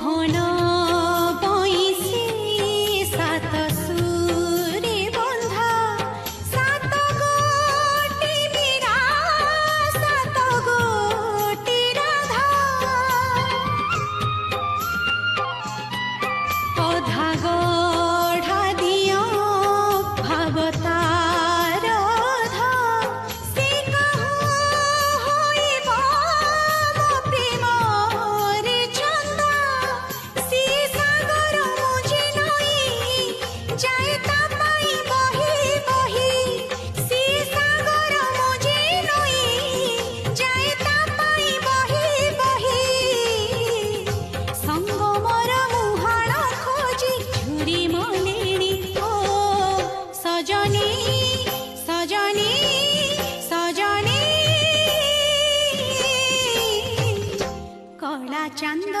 मोहन बइसी सात सुरे बंधा सात गोटी मीरा सात गोटी राधा अधा गढ़ा दियो भावतार अधा से कहूँ होइब मो प्रेमर चंदा से सागर मुझे नई जाए ता पाई बही बही से सागर मुझे नई जाए ता पाई बही बही संगमर मुहाण खोजी झुरी मलेणी ओ सजनी सजनी सजनी कला चांद